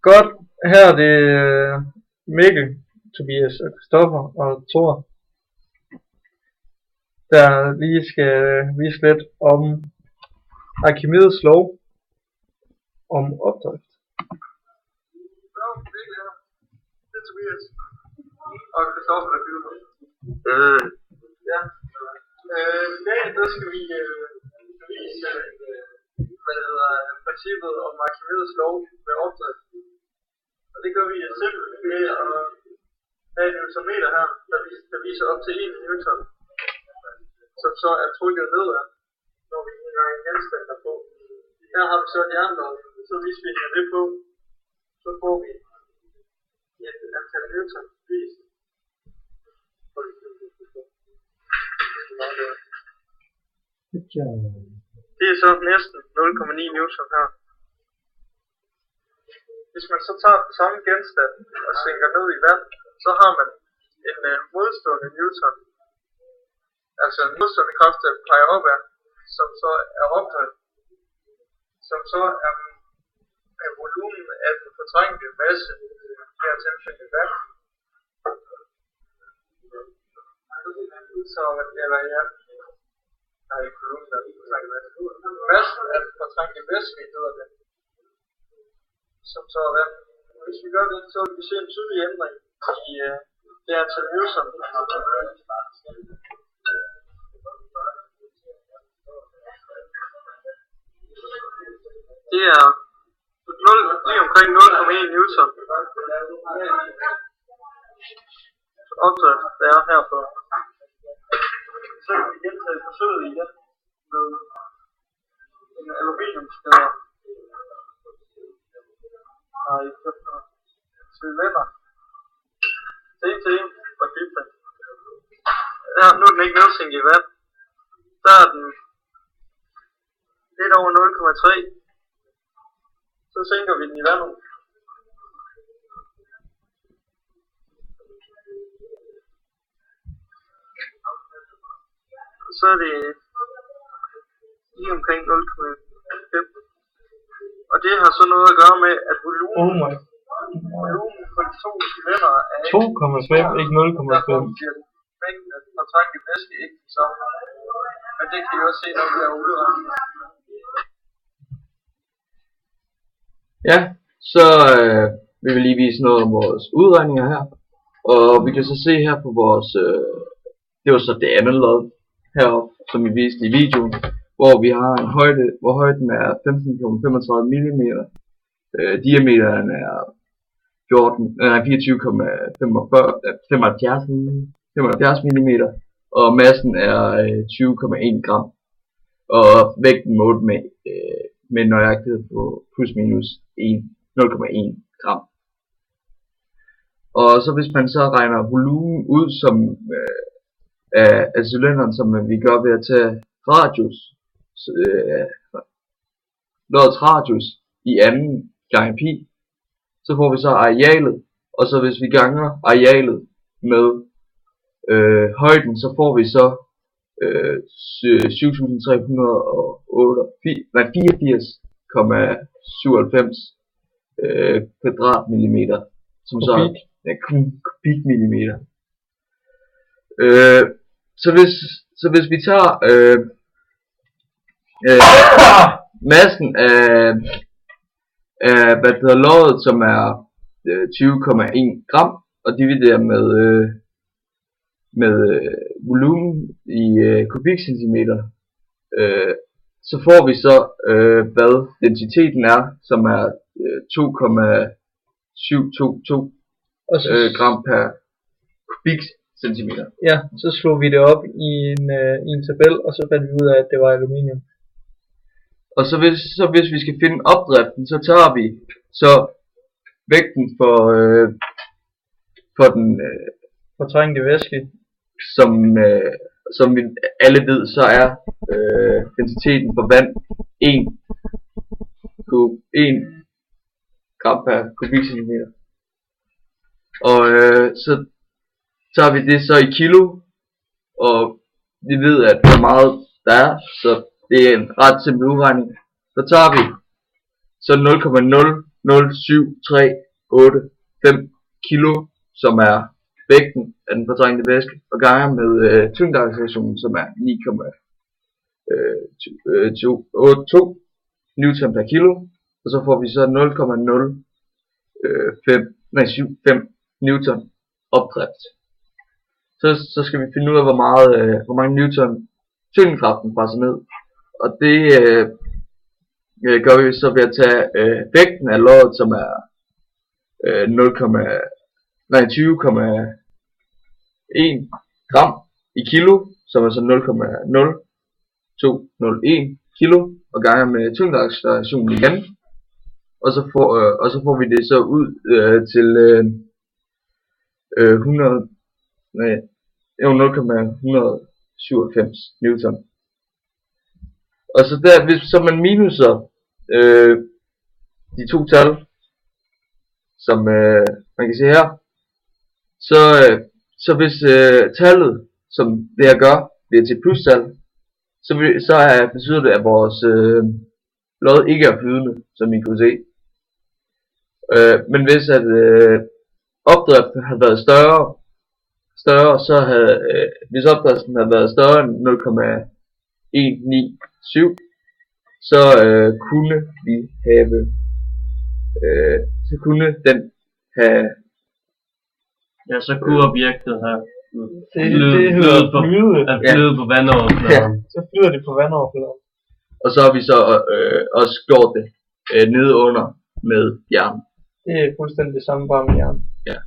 Godt, her er det Mikkel, Tobias og Christoffer og Thor, der lige skal vise lidt om Archimedes lov om opdrift. Det er Tobias og Christoffer, der byder mig. Ja. I dag der skal vi vise princippet om Archimedes lov med opdrift. Og det gør vi simpelt med at have en newtonmeter her, der viser op til 1 newton, som så er trykket nedad, når vi har en genstand derpå. Her har vi så et jernlod, så hvis vi hænger det på, så får vi et antal newton vist. Det er så næsten 0,9 newton her. Hvis man så tager den samme genstand og sænker ned i vand, så har man en modstående newton. Altså en modstående kraft, der peger opad, som så er opdrift. Som så er volumen af den fortrængte masse, her tilfælde vand. Så, eller ja, der er ikke volumen af den fortrængte masse. Massen af den fortrængte væske hedder det. Som så er vand. Hvis vi gør det, så vil vi se en tydelig ændring i det antal newton. Det er lige omkring 0,1 newton. Opdrift, der er herpå. Så kan vi gentage forsøget igen med en aluminiumsskader. I cylinder. Til og dybde. Ja, nu er den ikke nedsænket i vand. Der er den lidt over 0,3. Så sænker vi den i vandet. Så er det lige omkring 0,5. Og det har så noget at gøre med, at volumen på de to cylinder er 2,5, ikke 0,5. Mængden af den fortrængte væske ikke så. Men det kan I også se, når vi er udregnet. Ja, så vil vi lige vise noget om vores udregninger her. Og vi kan så se her på vores, det var så det andet lod heroppe, som vi viste i videoen, hvor vi har en højde, hvor højden er 15,35 mm, diameteren er 24,75 mm, og massen er 20,1 gram, og vægten målt med nøjagtighed på plus minus 0,1 gram. Og så hvis man så regner volumen ud som af cylinderen, som vi gør ved at tage radius, lodets radius i 2 gange pi, så får vi så arealet, og så hvis vi ganger arealet med højden, så får vi så 7.384,97 kvadratmillimeter, som så er kubikmillimeter. Så hvis vi tager massen af hvad det hedder loddet, som er 20,1 gram, og dividerer med volumen i kubikcentimeter, så får vi så hvad densiteten er, som er 2,722 gram per kubikcentimeter. Ja, så slog vi det op i en tabel, og så fandt vi ud af, at det var aluminium. Og så hvis vi skal finde opdriften, så tager vi så vægten for den fortrængte væske, som vi alle ved, så er densiteten for vand 1 gram per kubikcentimeter. Og så tager vi det så i kilo, og vi ved at hvor meget der er, så det er en ret simpel udregning. Så tager vi så 0,0 0,738,5 kilo, som er vægten af den fortrængte væske, og ganger med tyngdeaccelerationen, som er 9,82 Newton per kilo, og så får vi så 0,075 Newton opdrift. Så skal vi finde ud af, hvor mange Newton tyngdekraften presser ned, og det gør vi så ved at tage vægten af loddet, som er 20,1 gram i kilo, som er så 0,0201 kilo, og ganger med tyngdeaccelerationen igen, og så får vi det så ud til 0,197 Newton. Og så der, hvis så man minuser de to tal, som man kan se her, så hvis tallet, som det her gør, bliver til plustal, så betyder det, at vores lod ikke er flydende, som I kunne se. Men hvis at opdriften havde været større, så havde hvis opdriften havde været større end 0,197, så kunne vi have så kunne den have så kunne objektet have Det hedder flyde. flyde på vandoverfladen. Så flyder det på vandoverfladen. Og så har vi så også gjort det nede under med jern. Det er fuldstændig det samme, bare med jern. Ja.